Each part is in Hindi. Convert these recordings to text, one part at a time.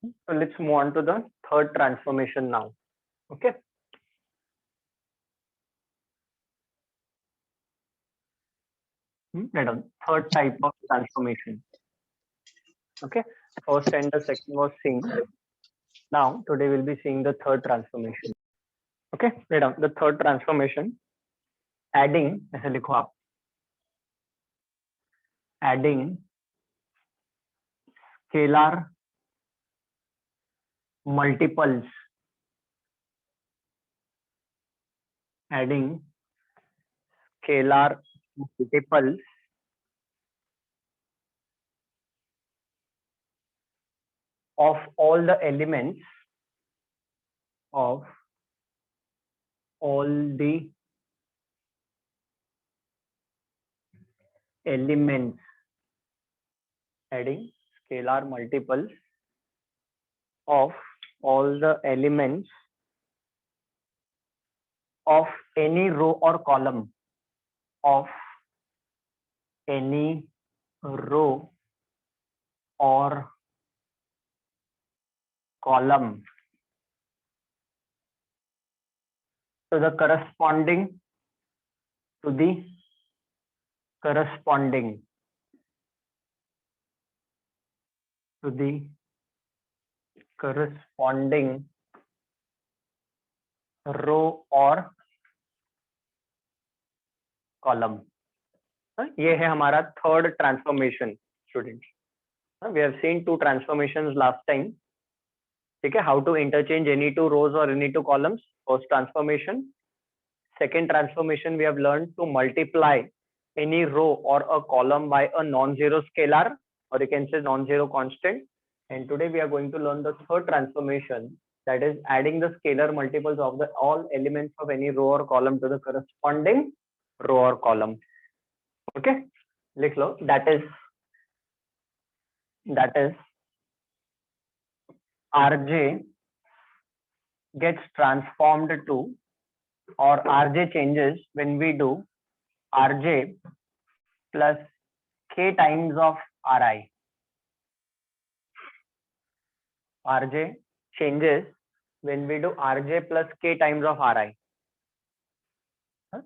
So let's move on to the third transformation now. Okay. Madam, third type of transformation. Okay. First and the second was seen. Now today we'll be seeing the third transformation. Okay. Madam, the third transformation, adding, ऐसे लिखो आप, adding scalar multiples, adding scalar multiples of all the elements of all the elements, adding scalar multiples of all the elements of any row or column of any row or column to the corresponding to the corresponding to the corresponding row or column. ये है हमारा third transformation students. We have seen two transformations last time. ठीक है, how to interchange any two rows और any two columns. First transformation. Second transformation we have learn to multiply any row or a column by a non-zero scalar, or you can say non-zero constant. And today we are going to learn the third transformation, that is adding the scalar multiples of the all elements of any row or column to the corresponding row or column. Okay, लिख लो. that is RJ gets transformed to, or RJ changes when we do RJ plus K times of Ri. RJ changes when we do RJ plus K times of Ri.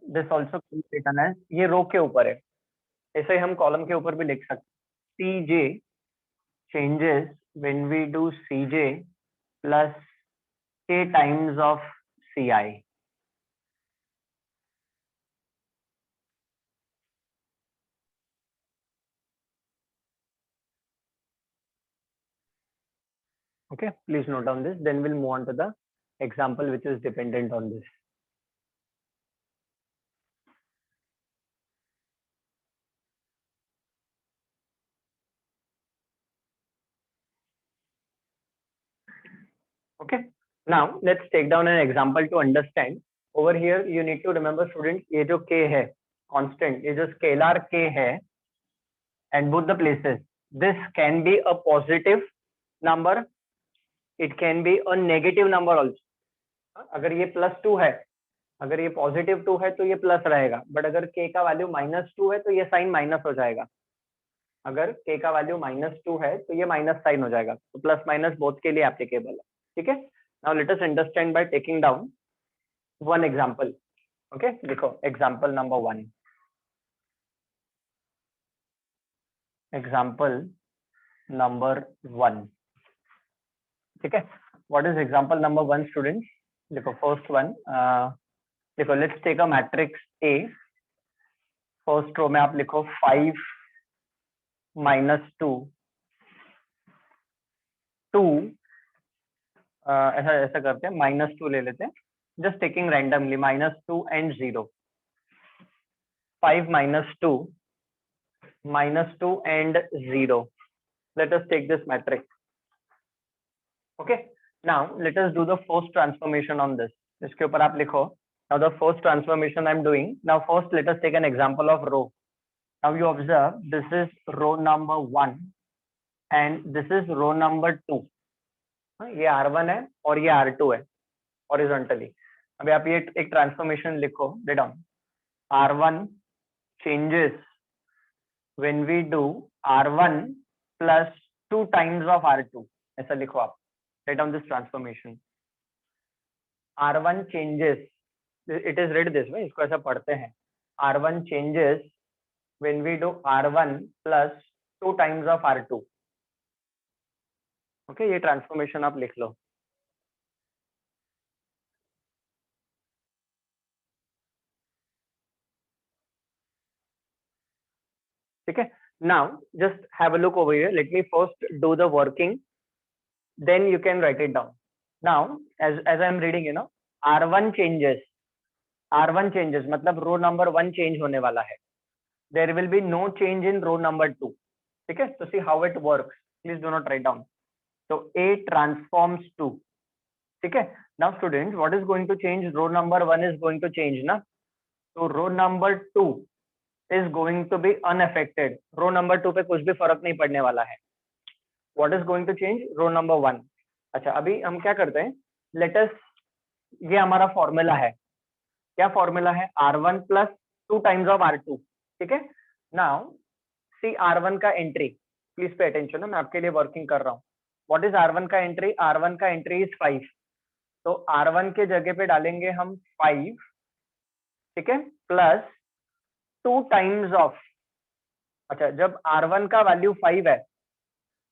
This also can be written as, ये रो के ऊपर है, ऐसे ही हम कॉलम के ऊपर भी लिख सकते. CJ changes when we do CJ plus K times of Ci. Okay, please note down this. Then we'll move on to the example which is dependent on this. Okay, now let's take down an example to understand. Over here you need to remember students, ये जो k है constant, ये जो scalar k है, and both the places, this can be a positive number, it can be a negative number also. अगर ये +2 है, अगर ये +2 है तो ये प्लस रहेगा, बट अगर k का वैल्यू -2 है तो ये साइन माइनस हो जाएगा. अगर k का वैल्यू -2 है तो ये माइनस साइन हो जाएगा. तो प्लस माइनस बोथ के लिए एप्लीकेबल है. ठीक है, now let us understand by taking down one example. Okay, देखो एग्जांपल नंबर 1. Example number 1. ठीक है, what is example number 1 students? देखो फर्स्ट वन, देखो let's take a matrix A. First row में आप लिखो 5 -2 2, ऐसा ऐसा करते हैं, -2 ले लेते हैं, just taking randomly -2 and 0. 5 -2 -2 and 0. Let us take this matrix. Okay, now let us do the first transformation on this. इसके ऊपर आप लिखो. Now the first transformation I'm doing. Now first let us take an example of row. Now you observe this is row number 1 and this is row number 2. ये R1 है और ये R2 है हॉरिजॉन्टली. अभी आप ये एक ट्रांसफॉर्मेशन लिखो, jot down. R1 changes when we do R1 plus 2 times of R2. ऐसा लिखो आप. write down this transformation. R1 changes, it is read this way, इसको ऐसा पढ़ते हैं. R1 changes when we do R1 plus 2 times of R2. Okay, ये ट्रांसफॉर्मेशन आप लिख लो. ठीक है. Now just have a look over here. Let me first do the working, then you can write it down. Now as I am reading, R1 changes. R1 changes मतलब रो नंबर 1 चेंज होने वाला है. There will be no change in row number 2. ठीक है. तो see how it works. Please do not write down. So A transforms to. ठीक है. Now students, what is going to change? Row number 1 is going to change ना. So row number 2 is going to be unaffected. Row number 2 पे कुछ भी फर्क नहीं पड़ने वाला है. What is going to change? Row number 1. अच्छा, अभी हम क्या करते हैं? Let us, ये हमारा फॉर्मूला है. क्या फॉर्मूला है? R1 plus 2 times of R2. ठीक है. नाउ सी R1 का एंट्री, प्लीज पे अटेंशन है, मैं आपके लिए वर्किंग कर रहा हूँ. व्हाट इज R1 का एंट्री? R1 का एंट्री इज 5. तो R1 के जगह पे डालेंगे हम 5. ठीक है. प्लस 2 टाइम्स ऑफ, अच्छा जब R1 का वैल्यू 5 है,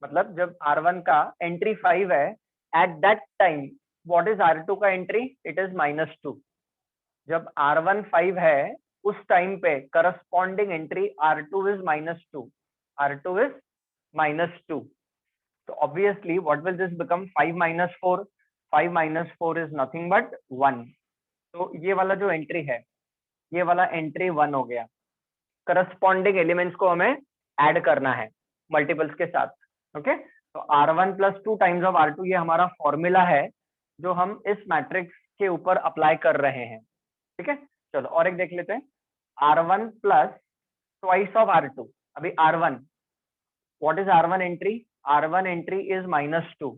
मतलब जब R1 का एंट्री 5 है, at that time what is R2 का एंट्री? It is -2. जब R1 5 है उस टाइम पे corresponding entry R2 is -2. R2 is -2. तो obviously what will this become? 5 - 4. 5 - 4 is nothing but 1. तो ये वाला जो एंट्री है, ये वाला एंट्री 1 हो गया. करस्पॉन्डिंग एलिमेंट्स को हमें ऐड करना है मल्टीपल्स के साथ. ओके. तो R1 plus 2 times of R2 ये हमारा फॉर्मूला है जो हम इस मैट्रिक्स के ऊपर अप्लाई कर रहे हैं. ठीक है. चलो और एक देख लेते हैं. R1 plus twice of R2. अभी R1, what is R1 entry? R1 entry is -2.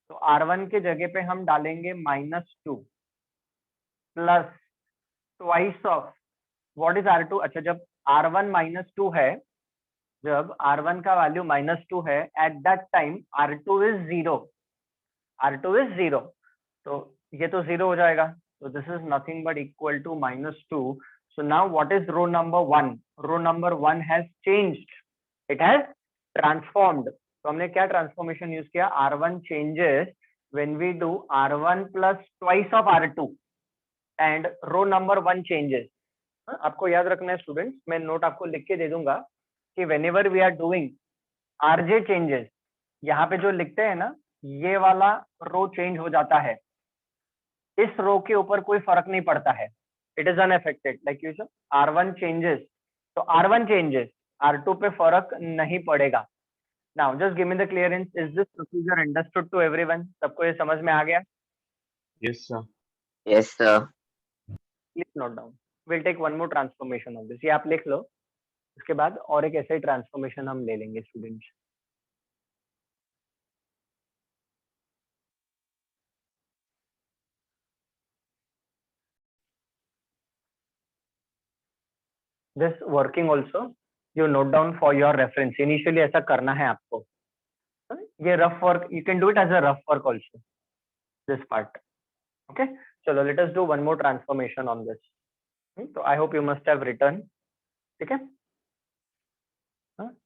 तो R1 के जगह पे हम डालेंगे -2 plus twice of what is R2? अच्छा जब R1 -2 है, जब R1 का वैल्यू -2 है, at that time R2 is 0. R2 is 0. तो ये तो 0 हो जाएगा. So this is nothing but equal to -2. So now what is row number 1? Row number 1 has changed. It has transformed. तो हमने क्या ट्रांसफॉर्मेशन यूज किया? R1 changes when we do R1 plus twice of R2 and row number 1 changes. आपको याद रखना है स्टूडेंट्स, मैं नोट आपको लिख के दे दूंगा कि whenever we are doing RJ changes, यहाँ पे जो लिखते हैं ना, ये वाला रो चेंज हो जाता है, इस रो के ऊपर कोई फर्क नहीं पड़ता है. It is unaffected. Like you sir R1 changes, तो R1 चेंजेस, R2 पे फर्क नहीं पड़ेगा. Now just give me the clearance. Is this procedure understood to everyone? सबको ये समझ में आ गया? Yes, sir. Yes, sir. Please note down. Will take one more transformation of this. ये आप लिख लो. उसके बाद और एक ऐसा ही ट्रांसफॉर्मेशन हम ले लेंगे students. This working also you note down for your reference. Initially ऐसा करना है आपको. ये rough work, you can do it as a rough work also, this part. Okay. चलो let us do one more transformation on this. तो I hope you must have written. ठीक है.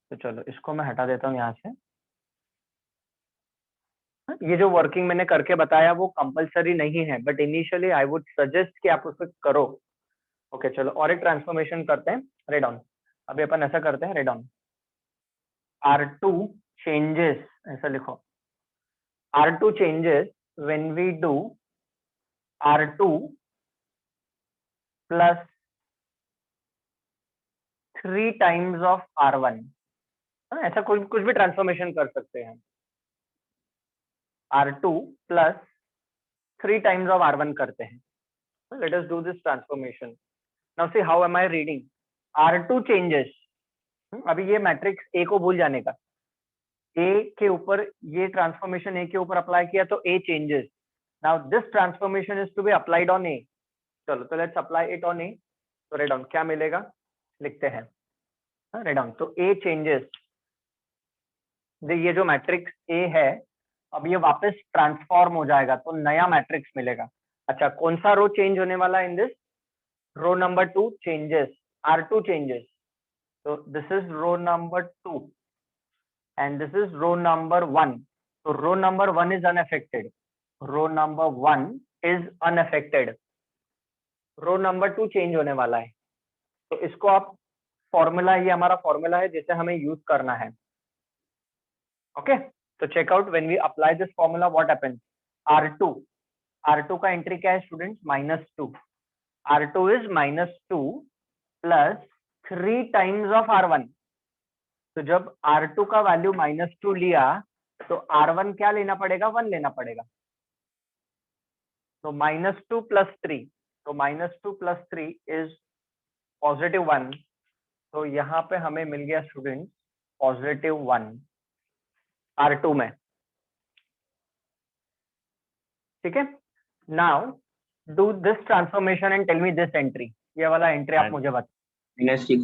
तो चलो इसको मैं हटा देता हूँ यहाँ से. ये जो वर्किंग मैंने करके बताया वो कंपलसरी नहीं है, but initially I would suggest कि आप उसको करो. ओके. चलो और एक ट्रांसफॉर्मेशन करते हैं. Write down. अभी अपन ऐसा करते हैं. Write down. R2 changes, ऐसा लिखो. R2 changes when we do R2 plus 3 times of R1. ऐसा कुछ भी ट्रांसफॉर्मेशन कर सकते हैं. R2 plus 3 times of R1 करते हैं. Let us do this transformation. Now see how am I reading? R2 changes. अभी ये मैट्रिक्स A को भूल जाने का. A के ऊपर ये ट्रांसफॉर्मेशन A के ऊपर अप्लाई किया तो A changes. Now this transformation is to be applied on A. चलो तो let's apply it on A. तो राइट डाउन क्या मिलेगा लिखते हैं. Write down. तो A changes. ये जो मैट्रिक्स A है अब ये वापस ट्रांसफॉर्म हो जाएगा तो नया मैट्रिक्स मिलेगा। अच्छा, कौन सा रो चेंज होने वाला है in this? Row number 2 changes, R2 changes. So this is row number 2 and this is row number 1. So row number 1 is unaffected. Row number 1 is unaffected. Row number 2 change होने वाला है, तो इसको आप फॉर्मूला, ये हमारा फॉर्मूला है जिसे हमें यूज करना है। ओके, तो check out when we apply this formula what happens. R2 का एंट्री क्या है students? -2। R2 is -2 plus 3 times of R1। तो जब R2 का वैल्यू -2 लिया तो R1 क्या लेना पड़ेगा? 1 लेना पड़ेगा। तो -2 प्लस 3, तो -2 प्लस 3 इज +1। तो यहाँ पे हमें मिल गया स्टूडेंट +1 R2 में। ठीक है, now do this transformation and tell me this entry. ये वाला एंट्री आप मुझे बताओ। -6.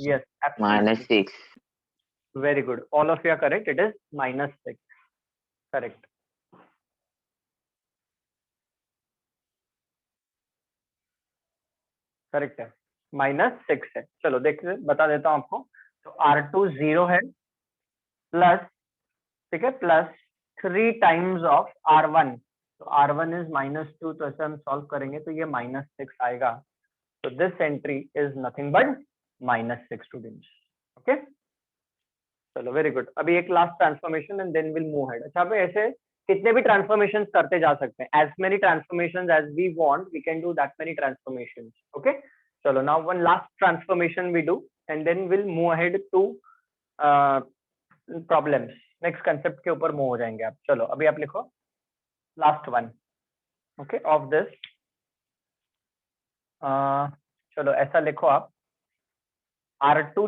Yes, absolutely. -6. Very good. All of you are correct. It is -6. Correct. Correct है, -6 है। चलो देखते, बता देता हूं आपको। तो R2 0 है प्लस, ठीक है, प्लस 3 टाइम्स ऑफ R1। तो R1 इज -2, तो ऐसे हम सॉल्व करेंगे तो ये -6 आएगा। तो this entry is nothing but -6 students. Okay, चलो वेरी गुड। अभी एक last transformation and then will move head. अच्छा, अभी ऐसे कितने भी ट्रांसफॉर्मेशन करते जा सकते हैं। As many transformation as we want we can do that many transformation. Okay, चलो now one last transformation we do and then will move ahead to problems. Next concept के ऊपर मूव हो जाएंगे आप। चलो अभी आप लिखो last one. Okay, of this चलो ऐसा लिखो आप, R2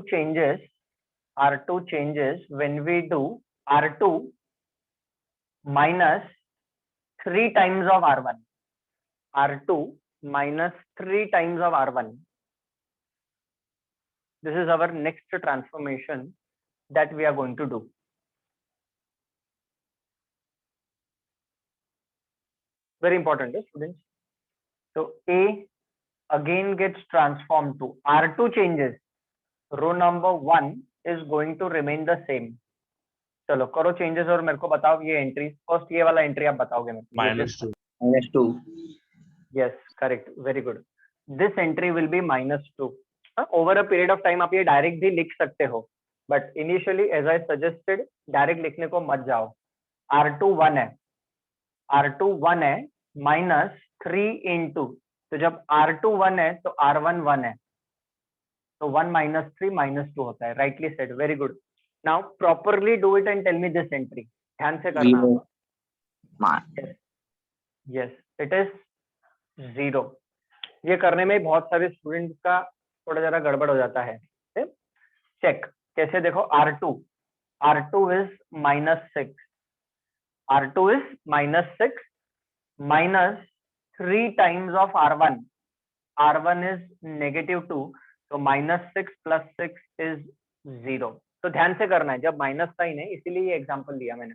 changes when we do R2 minus 3 times of R1. R2 minus 3 times of R1. This is our next transformation that we are going to do. Very important, students. So A again gets transformed to R2 changes. Row number 1 is going to remain the same. चलो करो चेंजेस और मेरे को बताओ ये एंट्री। फर्स्ट ये वाला एंट्री आप बताओगे मेरे को। -2. Yes, correct. Very good. This entry will be -2. Over a period of time आप ये डायरेक्ट भी लिख सकते हो, but initially as I suggested direct लिखने को मत जाओ। R2 1 है, R2 1 है -3 into, तो जब R2 1 है तो R1 1 है, तो 1 - 3 -2 होता है। Rightly said, very good. Now properly do it and tell me this entry. ध्यान से करना। Yes, it is 0। ये करने में बहुत सारे स्टूडेंट्स का थोड़ा जरा गड़बड़ हो जाता है। चेक कैसे, देखो R2 is -6, R2 is -6 minus 3 times of R1, R1 is -2, तो -6 plus 6 is 0। तो ध्यान से करना है, जब माइनस साइन है, इसीलिए ये एग्जांपल दिया मैंने।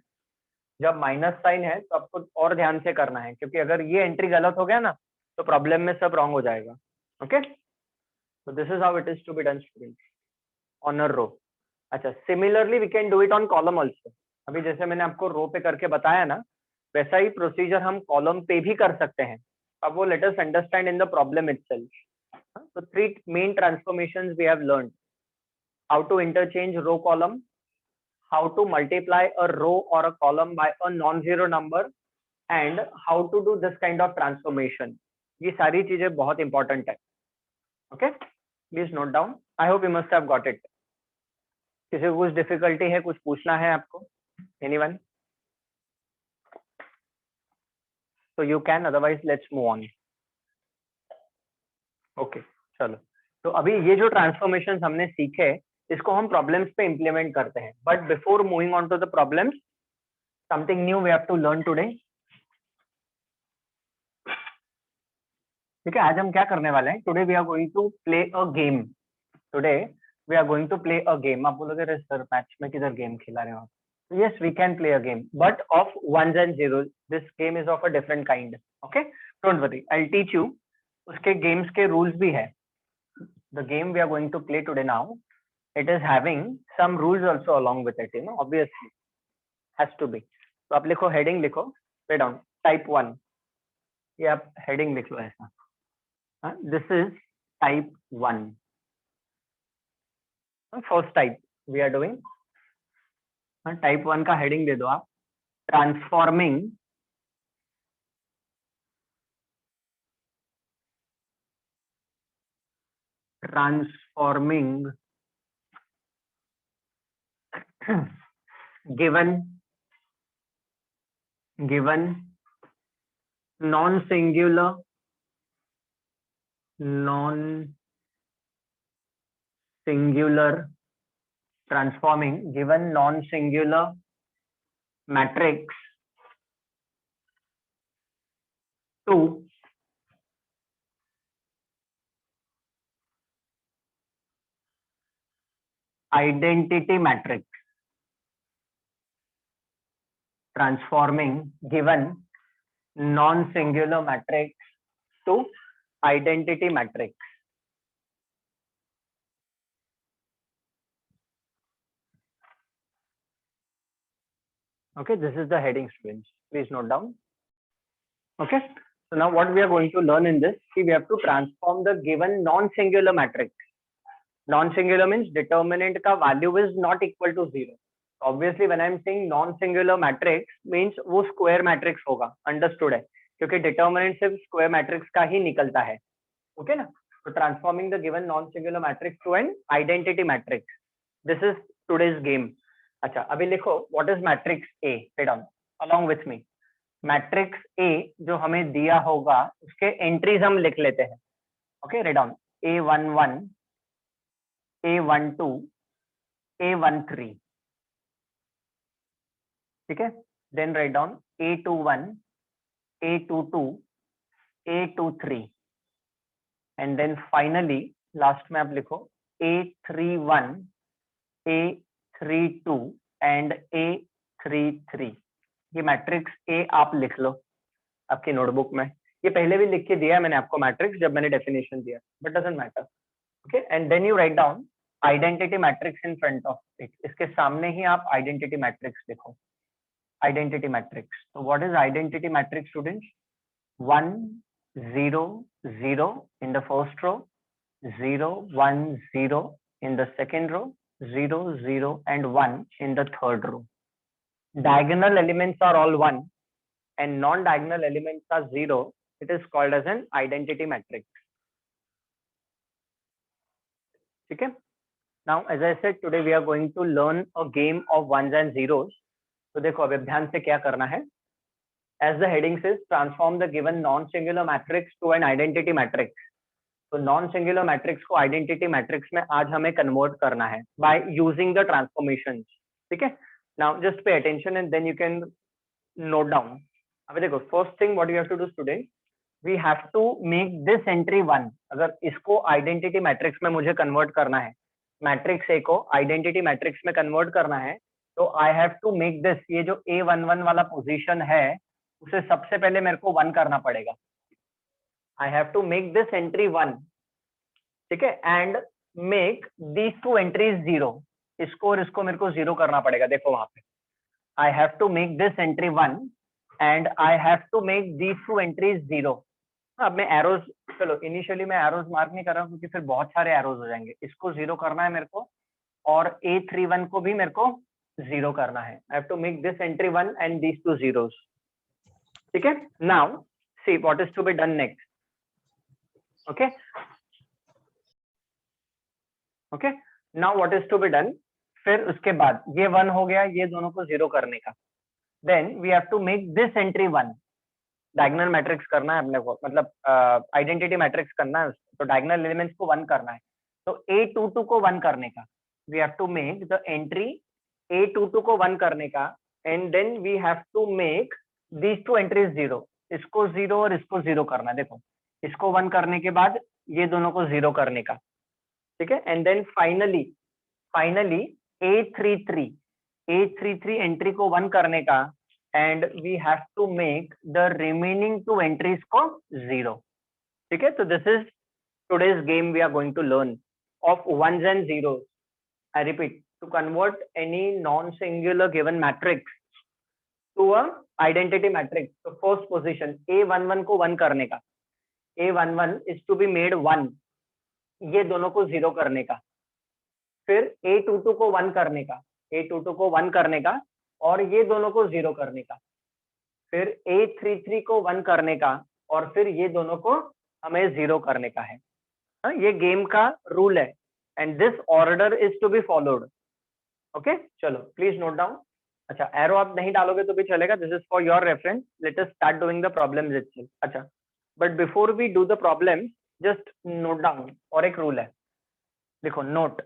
जब माइनस साइन है तो आपको और ध्यान से करना है, क्योंकि अगर ये एंट्री गलत हो गया ना तो प्रॉब्लम में सब रॉन्ग हो जाएगा। Okay, so this is how it is to be done students on a row. अच्छा, similarly we can do it on column also. अभी जैसे मैंने आपको रो पे करके बताया ना, वैसा ही प्रोसीजर हम कॉलम पे भी कर सकते हैं। अब वो late us understand in the problem itself. So 3 main transformations we have learned: how to interchange row column, how to multiply a row or a column by a non-zero number, and how to do this kind of transformation. ये सारी चीजें बहुत इंपॉर्टेंट है। Okay, please note down. I hope you must have got it. किसी को कुछ डिफिकल्टी है, कुछ पूछना है आपको? Anyone? So you can, otherwise let's move on. Okay, चलो। तो अभी ये जो ट्रांसफॉर्मेशन हमने सीखे, इसको हम प्रॉब्लम्स पे इंप्लीमेंट करते हैं। But before moving on to the problems, something new we have to learn today. ठीक है, आज हम क्या करने वाले हैं? Today we are going to play a game. Today we are going to play a game. आप बोलोगे अरे सर मैच में किधर गेम खिला रहे हो आप? Yes, we can play a game, but of ones and zeros. This game is of a different kind. Okay, don't worry. I'll teach you. उसके games के rules भी है. The game we are going to play today now, it is having some rules also along with it. You know, obviously has to be. तो आप लिखो heading लिखो. Write down type 1. ये आप heading लिख लो ऐसा. This is type 1. First type we are doing. Type 1 का हेडिंग दे दो आप. Transforming given non singular transforming given non-singular matrix to identity matrix. Transforming given non-singular matrix to identity matrix. Okay, this is the heading, students. Please note down. Okay, so now what we are going to learn in this, we have to transform the given non-singular matrix. Non-singular means determinant का value is not equal to 0. Obviously, when I am saying non-singular matrix means वो square matrix होगा. Understood है? क्योंकि determinant सिर्फ square matrix का ही निकलता है. Okay ना? So transforming the given non-singular matrix to an identity matrix. This is today's game. अच्छा, अभी लिखो what is matrix A? Write down along with me. Matrix A जो हमें दिया होगा उसके एंट्रीज हम लिख लेते हैं. Okay, write down A11, A12, A13. ठीक है, then write down A21, A22, A23 and then finally last में आप लिखो A31, A32 एंड A33. ये मैट्रिक्स ए आप लिख लो आपकी नोटबुक में. ये पहले भी लिख के दिया है मैंने आपको मैट्रिक्स जब मैंने डेफिनेशन दिया, but doesn't matter. Okay, and then you write down identity matrix in front of it. इसके सामने ही आप आइडेंटिटी मैट्रिक्स लिखो. Identity matrix. तो what is identity matrix students? 1 0 0 in the first row, 0 1 0 in the second row, 0 0 and 1 in the third row. Diagonal elements are all 1 and non-diagonal elements are 0. It is called as an identity matrix. Okay, now as I said, today we are going to learn a game of ones and zeros. तो देखो अब ध्यान से क्या करना है. As the heading says, transform the given non-singular matrix to an identity matrix. तो non-singular matrix को identity matrix में आज हमें convert करना है by using the transformations. ठीक है. Now just pay attention and then you can note down. अभी देखो, first thing what you have to do student, we have to make this entry 1. अगर इसको identity matrix में मुझे convert करना है, matrix A को identity matrix में convert करना है, तो I have to make this, ये जो A11 वाला position है उसे सबसे पहले मेरे को 1 करना पड़ेगा. I have to make this entry 1. ठीक है, and make these two entries 0. इसको और इसको मेरे को 0 करना पड़ेगा. देखो वहां पे I have to make this entry 1 and I have to make these two entries 0. अब मैं एरोज, चलो इनिशियली मैं एरोज मार्क नहीं कर रहा हूँ क्योंकि फिर बहुत सारे एरोज हो जाएंगे. इसको 0 करना है मेरे को और A31 को भी मेरे को 0 करना है. I have to make this entry 1 and these two zeros. ठीक है. Now see what is to be done next. Okay. Okay. Now what is to be done? फिर उसके बाद ये 1 हो गया, ये दोनों को 0 करने का. Then we have to make this entry 1. Diagonal matrix करना है अपने को, मतलब आइडेंटिटी मैट्रिक्स करना है. तो डायगोनल एलिमेंट्स को 1 करना है. तो A22 को 1 करने का we have to make the entry A22 को 1 करने का and then we have to make these two entries 0. इसको 0 और इसको 0 करना है. देखो इसको 1 करने के बाद ये दोनों को 0 करने का. ठीक है. And then finally A33 A33 entry को 1 करने का and we have to make the remaining 2 entries को 0. ठीक है, तो this is today's game we are going to learn of ones and zeros. I repeat, to convert any non-singular given matrix to a identity matrix. So first position A11 को 1 करने का, A11 is to be made 1, ये दोनों को 0 करने का. फिर A22 को 1 करने का, A22 को 1 करने का और ये दोनों को 0 करने का. फिर A33 को 1 करने का और फिर ये दोनों को हमें 0 करने का है. ये गेम का रूल है and this order is to be followed. Okay, चलो प्लीज नोट डाउन. अच्छा, एरो आप नहीं डालोगे तो भी चलेगा, this is for your reference. Let us start doing the problems itself. अच्छा, but before we do the problem just note down. और एक रूल है, लिखो नोट,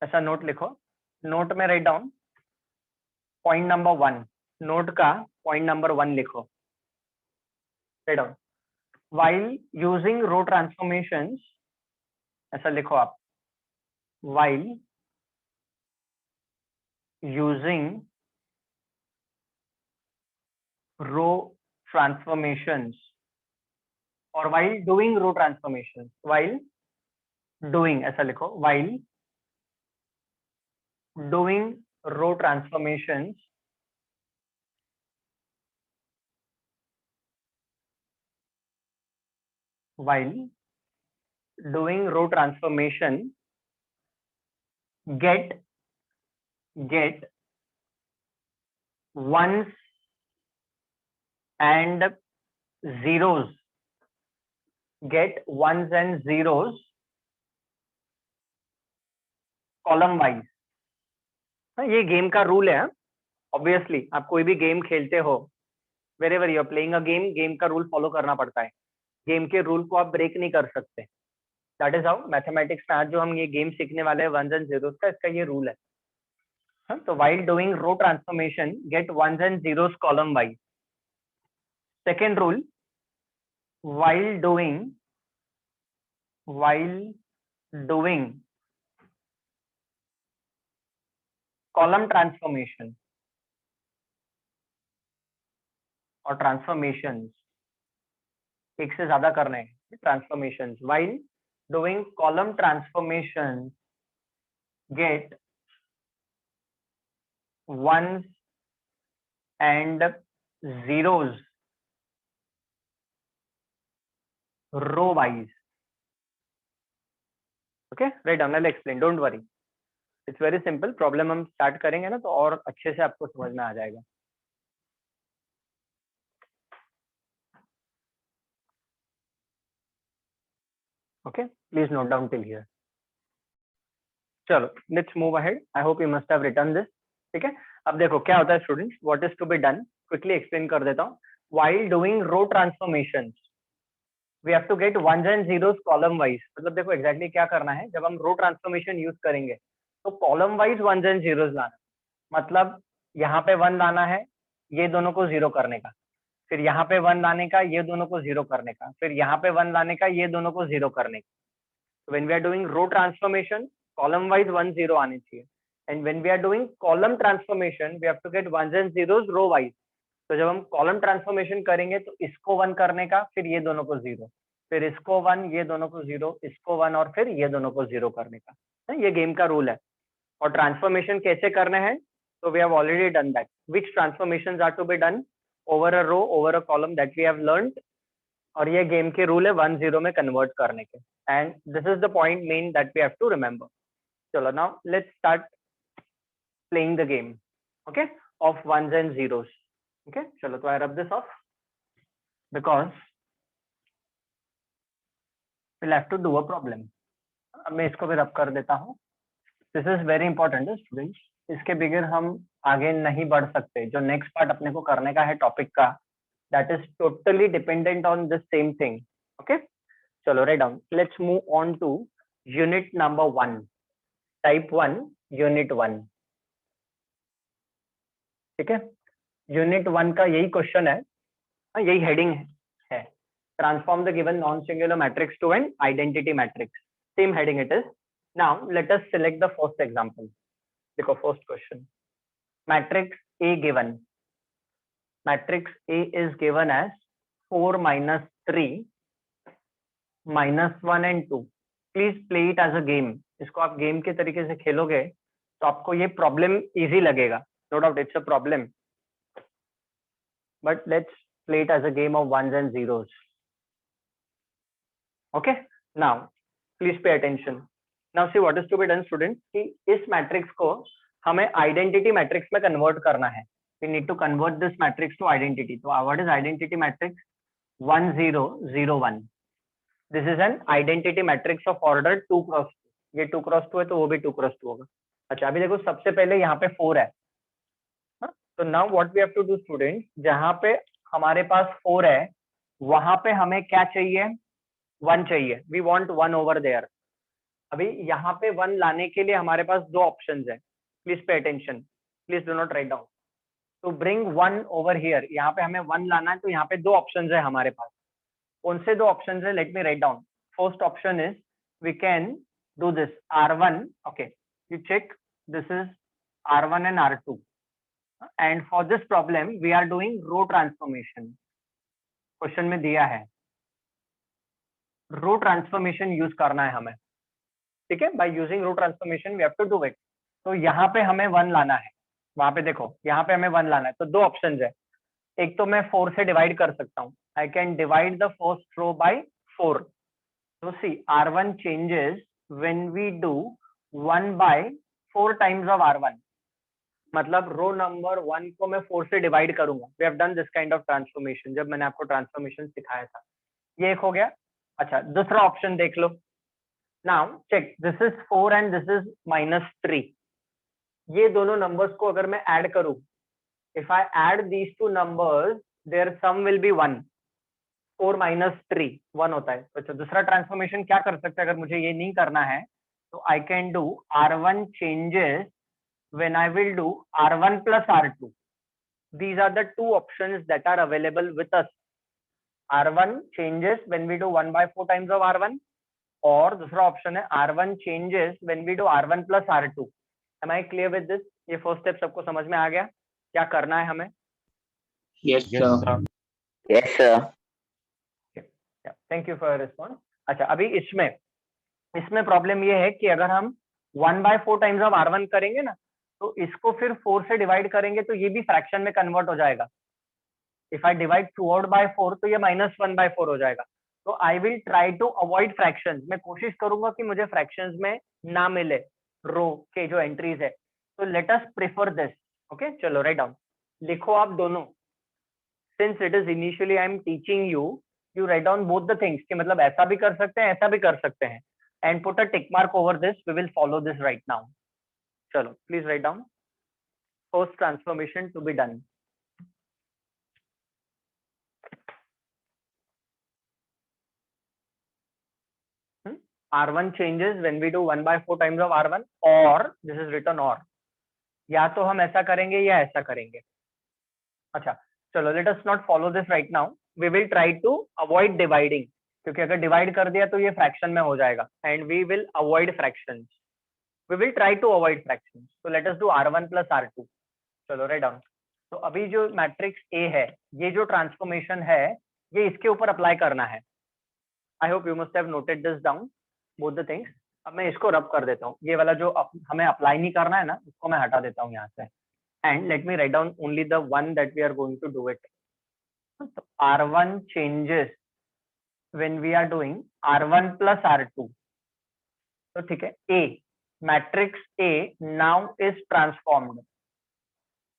ऐसा नोट लिखो. नोट में write down point number 1, note का पॉइंट नंबर 1 लिखो. Write down while using row transformations, ऐसा लिखो आप, while using row transformations or while doing row transformations, while doing, ऐसा लिखो, while doing row transformations, while doing row transformation, get ones and zeros, get ones and zeros column wise. ये गेम का रूल है. ऑब्वियसली आप कोई भी गेम खेलते हो, wherever you are playing a game, game का रूल फॉलो करना पड़ता है. गेम के रूल को आप ब्रेक नहीं कर सकते. दैट इज हाउ मैथमेटिक्स में आज जो हम ये गेम सीखने वाले हैं वंस एंड जीरोस का, इसका ये रूल है. तो while doing row transformation, get ones and zeros column wise. Second rule, while doing column transformation और transformations, एक से ज्यादा करना है transformations. While doing column transformations, get ones and zeros row wise. Okay, write down. I'll explain. Don't worry. It's very simple. Problem हम start करेंगे ना तो और अच्छे से आपको समझ में आ जाएगा. Okay, please note down till here. चलो, let's move ahead. I hope you must have written this. ठीक है, अब देखो क्या होता है students. What is to be done? Quickly explain कर देता हूँ. While doing row transformations, we have to get ones and zeros column wise. मतलब देखो exactly क्या करना है. जब हम row transformation use करेंगे तो column wise ones and zeros लाना. मतलब यहाँ पे 1 लाना है, ये दोनों को 0 करने का. फिर यहाँ पे 1 लाने का, ये दोनों को 0 करने का. फिर यहाँ पे 1 लाने का, ये दोनों को 0 करने का. So when we are doing row transformation, column wise 1 0 आने चाहिए. And when we are doing column transformation, we have to get ones and zeros row wise. तो जब हम column transformation करेंगे तो इसको 1 करने का, फिर ये दोनों को 0, फिर इसको 1, ये दोनों को 0, इसको 1 और फिर ये दोनों को 0 करने का. ये गेम का रूल है. और ट्रांसफॉर्मेशन कैसे करना है, तो we have already done that. Which transformations are to be done over a row, over a column, that we have learned. और ये गेम के रूल है 1 0 में कन्वर्ट करने के. And this is the point main that we have to remember. चलो now let's start playing the game. Okay, of ones and zeros. Okay, चलो तो I rub this off because we'll have to do a problem. अब मैं इसको भी रब कर देता हूँ. This is very important students. इसके बगैर हम आगे नहीं बढ़ सकते. जो नेक्स्ट पार्ट अपने को करने का है टॉपिक का, that is totally dependent on this same thing. Okay, चलो write down. Let's move on to unit number 1, type 1, unit 1. ठीक है, यूनिट 1 का यही क्वेश्चन है, यही हेडिंग है. Transform the given non singular matrix to an identity matrix. Same heading it is. Now let us select the first example. देखो first question, matrix A given, matrix A is given as 4 minus 3 minus 1 and 2. Please play it as a game. इसको आप गेम के तरीके से खेलोगे तो आपको ये प्रॉब्लम इजी लगेगा, no doubt it's a problem, but let's play it as a game of ones and zeros. Okay, now please pay attention. Now see what is to be done student, कि इस मैट्रिक्स को हमें आइडेंटिटी मैट्रिक्स में कन्वर्ट करना है। We need to convert this matrix to identity. तो what is identity matrix? 1 0 0 1। This is an identity matrix of order 2 cross 2। ये 2 क्रॉस 2 है तो वो भी 2 क्रॉस 2 होगा। अच्छा, अभी देखो सबसे पहले यहाँ पे 4 है, तो now what we have to do student, जहां पे हमारे पास 4 है वहां पे हमें क्या चाहिए? 1 चाहिए। We want 1 over there. अभी यहाँ पे 1 लाने के लिए हमारे पास दो ऑप्शंस है, please pay attention, please do not write down. To bring 1 over here, यहाँ पे हमें 1 लाना है, तो यहाँ पे दो ऑप्शंस है हमारे पास। कौन से दो ऑप्शंस है? Let me write down. First option is we can do this R1, okay, you check, this is R1 and R2, and for this problem we are doing row transformation। Question में दिया है रो ट्रांसफॉर्मेशन यूज करना है हमें, ठीक है, by using row transformation we have to do it. तो यहाँ पे हमें 1 लाना है, वहां पे देखो यहाँ पे हमें 1 लाना है, तो दो ऑप्शंस है। एक तो मैं 4 से डिवाइड कर सकता हूँ, I can divide the first row by 4। तो see R1 changes when we do 1 by 4 times of R1, मतलब रो नंबर 1 को मैं 4 से डिवाइड करूंगा। We have done this kind of transformation जब मैंने आपको ट्रांसफॉर्मेशन सिखाया था। ये एक हो गया। अच्छा, दूसरा ऑप्शन देख लो। Now check, this is 4 and this is -3। ये दोनों नंबर्स को अगर मैं ऐड करूं, if I add these two numbers, their sum will be 1। 4 minus 3 1 होता है। अच्छा, दूसरा ट्रांसफॉर्मेशन क्या कर सकते हैं अगर मुझे ये नहीं करना है? तो I can do R1 changes when I will do R1 plus R2. These are the two options that are available with us. R1 changes when we do 1 by 4 times of R1, और दूसरा ऑप्शन है R1 changes when we do R1 plus R2. Am I clear with this? ये फर्स्ट स्टेप सबको समझ में आ गया क्या करना है हमें? Yes, sir. Yes, sir. Thank you for response. अच्छा, अभी इसमें प्रॉब्लम ये है कि अगर हम 1 by 4 टाइम्स ऑफ R1 करेंगे ना, तो इसको फिर 4 से डिवाइड करेंगे तो ये भी फ्रैक्शन में कन्वर्ट हो जाएगा। If I divide throughout by 4 तो ये -1 by 4 हो जाएगा। तो I will try to avoid fractions. मैं कोशिश करूंगा कि मुझे फ्रैक्शंस में ना मिले रो के जो एंट्रीज है। तो let us prefer this. Okay, चलो राइट डाउन, लिखो आप दोनों। Since it is initially I am teaching you, you write down both the things, कि मतलब ऐसा भी कर सकते हैं ऐसा भी कर सकते हैं, and put a tick mark over this. We will follow this right now. चलो please write down first transformation to be done. R1 changes when we do 1 by 4 times of R1, or this is written or, या तो हम ऐसा करेंगे या ऐसा करेंगे। अच्छा चलो, let us not follow this right now, we will try to avoid dividing, क्योंकि अगर डिवाइड कर दिया तो ये फ्रैक्शन में हो जाएगा, and we will avoid fractions. We will try to avoid fractions. तो let us do R1 plus R2। चलो राइट डाउन। तो अभी जो मैट्रिक्स ए है, ये जो ट्रांसफॉर्मेशन है ये इसके ऊपर अप्लाई करना है। आई hope you must have noted this down both the things. अब मैं इसको रब कर देता हूँ, ये वाला जो हमें अप्लाई नहीं करना है ना, इसको मैं हटा देता हूँ यहाँ से, and let me write down only the one that we are going to do it. R1 changes when we are doing R1 plus R2। तो ठीक है, A matrix A now is transformed।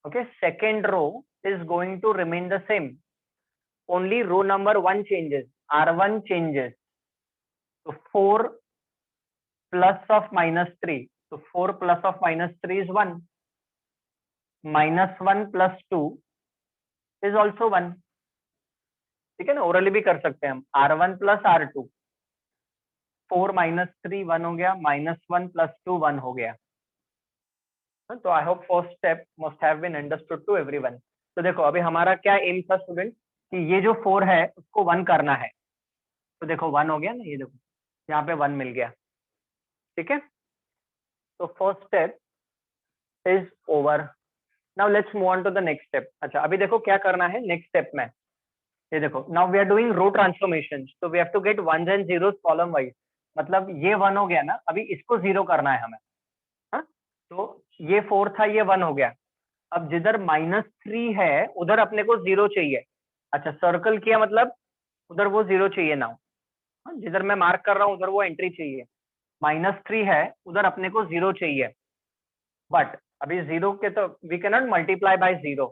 okay, second row is going to remain the same, only row number 1 changes, R1 changes। तो 4 plus of -3, so 4 plus of -3 is 1, -1 plus 2 is also 1। ठीक है ना, ओरली भी कर सकते हैं हम। R1 plus R2, 4 -3 1 हो गया, -1 plus 2 1 हो गया। तो I hope first step must have been understood to everyone. तो देखो अभी हमारा क्या एम था स्टूडेंट, कि ये जो 4 है उसको 1 करना है। तो देखो 1 हो गया ना, ये देखो यहाँ पे 1 मिल गया। ठीक है, तो first step is over. Now let's move on to the next step. अच्छा, अभी देखो क्या करना है नेक्स्ट स्टेप में. ये देखो, now we are doing row transformation, तो we have to get ones and zeros column wise. मतलब ये 1 हो गया ना, अभी इसको 0 करना है हमें. हाँ, तो ये 4 था, ये 1 हो गया. अब जिधर -3 है उधर अपने को 0 चाहिए. अच्छा, सर्कल किया मतलब उधर वो 0 चाहिए नाउ. जिधर मैं मार्क कर रहा हूँ उधर वो एंट्री चाहिए. -3 है उधर अपने को 0 चाहिए. बट अभी 0 के तो we can not multiply by 0.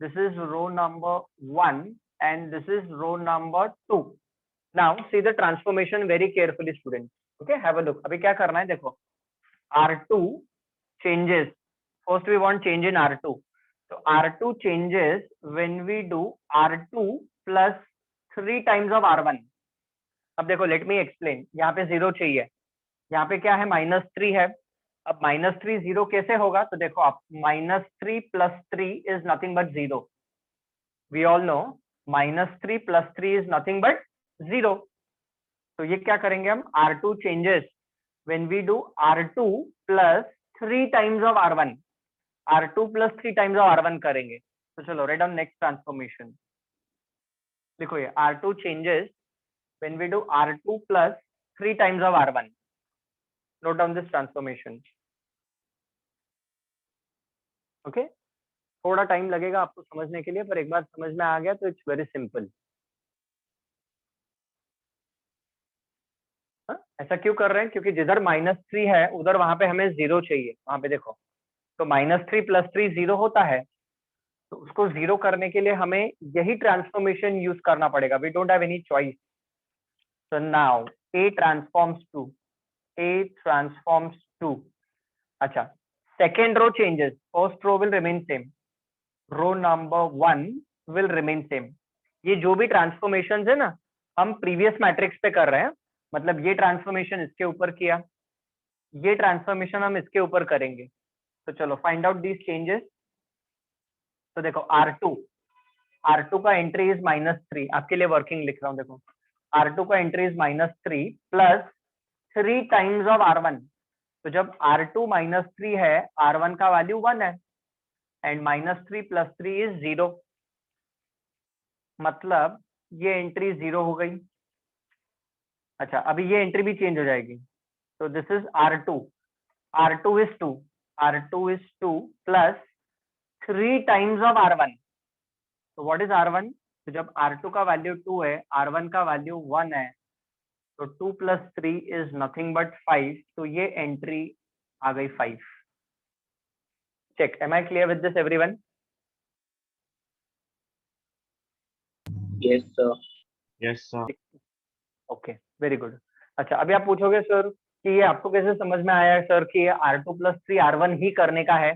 This is row number 1 and this is row number 2. Now see the transformation very carefully students. Okay, have a look. अभी क्या करना है देखो, R2 changes. First we want change in R2. So R2 changes when we do R2 plus 3 times of R1. अब देखो, let me explain. यहाँ पे 0 चाहिए, यहाँ पे क्या है -3 है. अब -3 0 कैसे होगा, तो देखो आप, -3 plus 3 is nothing but 0. We all know -3 plus 3 is nothing but 0. तो ये क्या करेंगे हम, R2 changes when we do R2 plus 3 times of R1. R2 plus 3 times of R1 करेंगे. तो चलो write down next transformation. देखो ये R2 changes when we do R2 plus 3 times of R1. Note down this transformation. Okay, थोड़ा टाइम लगेगा आपको समझने के लिए, पर एक बार समझ में आ गया तो इट्स वेरी सिंपल. ऐसा क्यों कर रहे हैं, क्योंकि जिधर -3 है उधर वहां पे हमें 0 चाहिए. वहां पे देखो, तो -3 plus 3 0 होता है, तो उसको 0 करने के लिए हमें यही ट्रांसफॉर्मेशन यूज करना पड़ेगा. We don't have any choice. So now A transforms to A transforms to. अच्छा, second row changes, first row will remain same, row number 1 will remain same. ये जो भी ट्रांसफॉर्मेशन है ना, हम प्रीवियस मैट्रिक्स पे कर रहे हैं. मतलब ये ट्रांसफॉर्मेशन इसके ऊपर किया, ये ट्रांसफॉर्मेशन हम इसके ऊपर करेंगे. तो चलो फाइंड आउट दीज चेंजेस. तो देखो R2 का एंट्री इज -3. आपके लिए वर्किंग लिख रहा हूँ. देखो, R2 का entry is -3 plus 3 times of R1. तो जब R2 -3 है, R1 का वैल्यू 1 है, एंड -3 plus 3 is 0. मतलब ये एंट्री 0 हो गई. अच्छा, अभी ये एंट्री भी चेंज हो जाएगी. तो this is R2. R2 is 2 plus 3 times of R1. तो व्हाट इज R1? तो जब R2 का वैल्यू 2 है, R1 का वैल्यू 1 है, तो 2 plus 3 is nothing but 5. तो ये एंट्री आ गई 5. Check, am I clear with this everyone? Yes, sir. Yes, sir. Okay, very good. अच्छा, अभी आप पूछोगे सर कि ये आपको कैसे समझ में आया है सर कि ये R2 plus 3 R1 ही करने का है.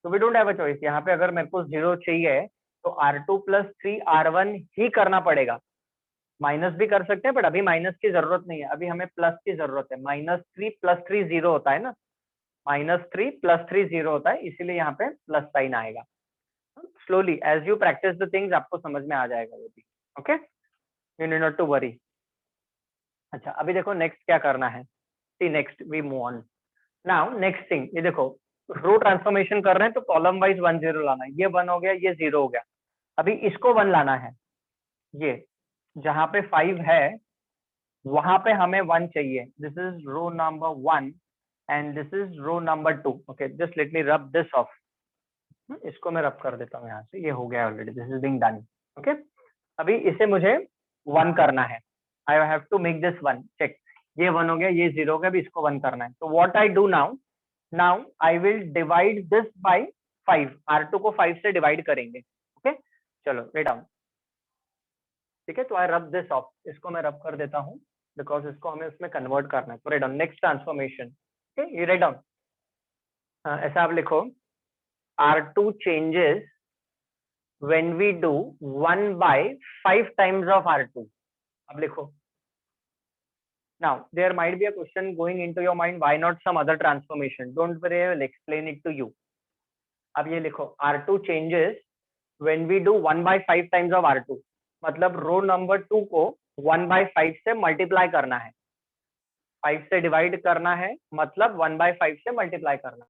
तो we don't have a choice. यहाँ पे अगर मेरे को 0 चाहिए तो R2 plus 3 R1 ही करना पड़ेगा. माइनस भी कर सकते हैं, बट अभी माइनस की जरूरत नहीं है, अभी हमें प्लस की जरूरत है. -3 plus 3 0 होता है ना, -3 plus 3 0 होता है, इसीलिए यहाँ पे प्लस साइन आएगा. Slowly as you practice the things आपको समझ में आ जाएगा वो भी. Okay, you need not to worry. अच्छा, अभी देखो नेक्स्ट क्या करना है. See next we move on. Now next thing, ये देखो, रो ट्रांसफॉर्मेशन कर रहे हैं तो कॉलम वाइज 1 0 लाना है. ये 1 हो गया, ये 0 हो गया. अभी इसको 1 लाना है. ये जहां पे 5 है वहां पे हमें 1 चाहिए. This is row number 1 and this is row number 2. Okay, just let me rub this of. इसको मैं रब कर देता हूँ यहाँ से. ये हो गया already, this is being done. Okay, अभी इसे मुझे 1 करना है. I have to make this 1. Check, ये 1 हो गया, ये 0 हो गया, अभी इसको 1 करना है. तो what I do now I will divide this by 5. R2 को 5 से डिवाइड करेंगे. ओके, चलो राइट डाउन. ठीक है, तो आई रब दिस ऑफ. इसको मैं रब कर देता हूँ बिकॉज इसको हमें उसमें कन्वर्ट करना है. तो write down next transformation. Okay, ये राइट डाउन. ऐसा आप लिखो, R2 changes when we do 1 by 5 times of R2. अब लिखो. Now there might be a question going into your mind, why not some other transformation? Don't worry, I will explain it to you. अब ये लिखो, R2 changes when we do 1 by 5 times of R2. मतलब रो नंबर 2 को 1 by 5 से मल्टीप्लाई करना है, 5 से डिवाइड करना है, मतलब 1 by 5 से मल्टीप्लाई करना है.